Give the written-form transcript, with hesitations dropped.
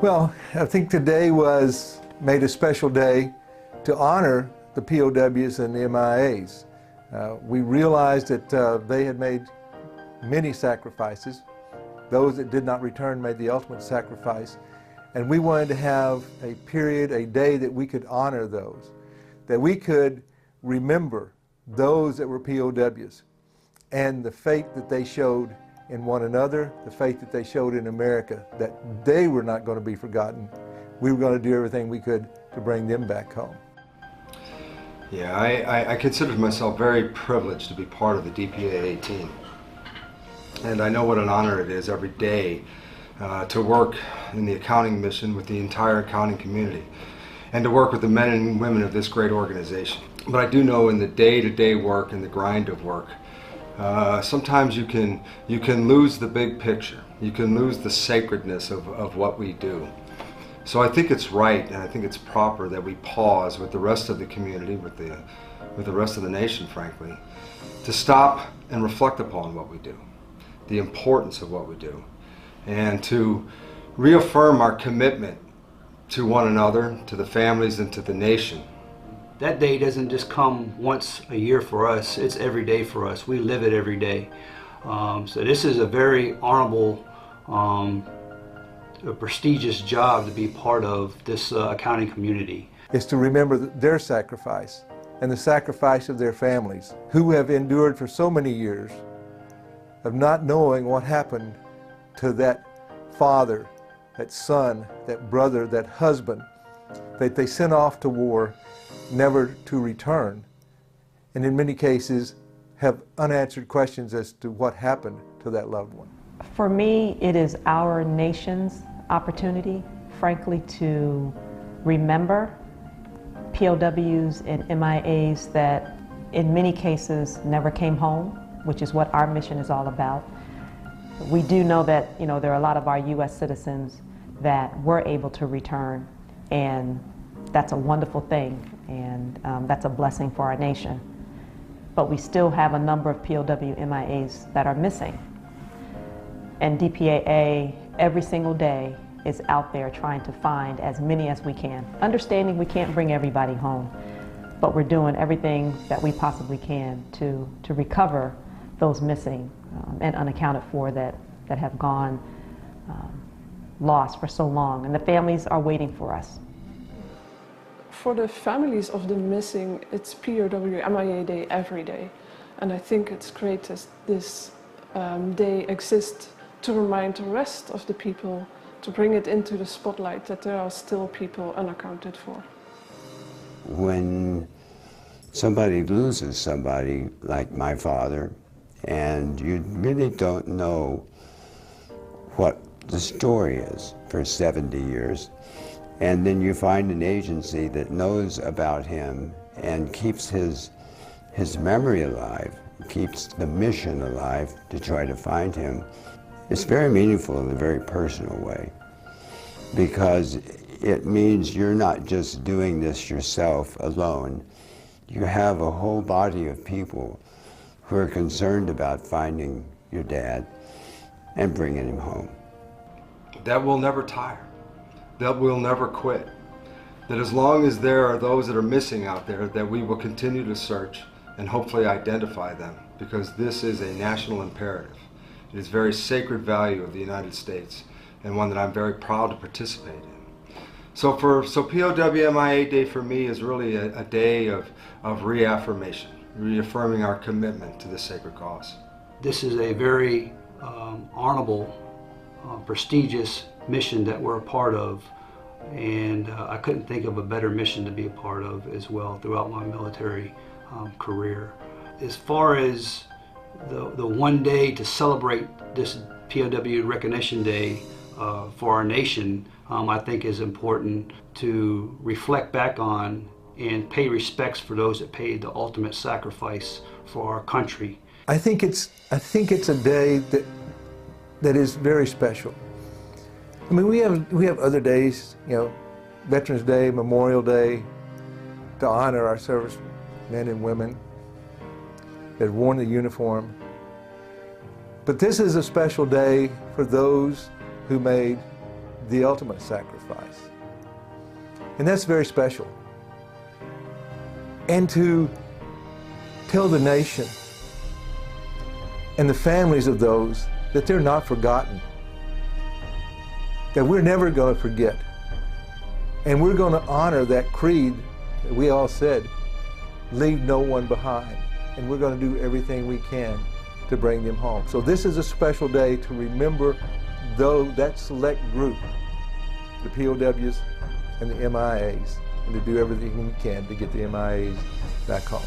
Well, I think today was made a special day to honor the POWs and the MIAs. We realized that they had made many sacrifices. Those that did not return made the ultimate sacrifice. And we wanted to have a period, a day that we could honor those, that we could remember those that were POWs and the faith that they showed in one another, the faith that they showed in America, that they were not going to be forgotten. We were going to do everything we could to bring them back home. Yeah, I consider myself very privileged to be part of the DPAA team. And I know what an honor it is every day to work in the accounting mission with the entire accounting community and to work with the men and women of this great organization. But I do know in the day-to-day work and the grind of work, sometimes you can lose the big picture. You can lose the sacredness of what we do. So I think it's right and I think it's proper that we pause with the rest of the community, with the rest of the nation, frankly, to stop and reflect upon what we do, the importance of what we do, and to reaffirm our commitment to one another, to the families, and to the nation. That day doesn't just come once a year for us, it's every day for us. We live it every day. So this is a very honorable, a prestigious job to be part of this accounting community. It's to remember their sacrifice and the sacrifice of their families, who have endured for so many years of not knowing what happened to that father, that son, that brother, that husband, that they sent off to war never to return, and in many cases have unanswered questions as to what happened to that loved one. For me, it is our nation's opportunity, frankly, to remember POWs and MIAs that in many cases never came home, which is what our mission is all about. We do know that there are a lot of our U.S. citizens that were able to return, and that's a wonderful thing, and that's a blessing for our nation. But we still have a number of POW MIAs that are missing. And DPAA, every single day, is out there trying to find as many as we can. Understanding we can't bring everybody home, but we're doing everything that we possibly can to recover those missing and unaccounted for that have gone lost for so long. And the families are waiting for us. For the families of the missing, it's POW MIA Day every day. And I think it's great that this day exists to remind the rest of the people, to bring it into the spotlight that there are still people unaccounted for. When somebody loses somebody, like my father, and you really don't know what the story is for 70 years, and then you find an agency that knows about him and keeps his memory alive, keeps the mission alive to try to find him. It's very meaningful in a very personal way, because it means you're not just doing this yourself alone. You have a whole body of people who are concerned about finding your dad and bringing him home. That we'll never tire, that we'll never quit, that as long as there are those that are missing out there, that we will continue to search and hopefully identify them, because this is a national imperative. It is a very sacred value of the United States, and one that I'm very proud to participate in. So POW MIA Day for me is really a day of reaffirmation, reaffirming our commitment to this sacred cause. This is a very honorable, prestigious mission that we're a part of, and I couldn't think of a better mission to be a part of as well throughout my military career. As far as the one day to celebrate this POW Recognition Day for our nation, I think is important to reflect back on and pay respects for those that paid the ultimate sacrifice for our country. I think it's a day that is very special. I mean, we have other days, Veterans Day, Memorial Day, to honor our servicemen and women that have worn the uniform. But this is a special day for those who made the ultimate sacrifice. And that's very special. And to tell the nation and the families of those that they're not forgotten, that we're never going to forget. And we're going to honor that creed that we all said, leave no one behind. And we're going to do everything we can to bring them home. So this is a special day to remember that select group, the POWs and the MIAs, and to do everything we can to get the MIAs back home.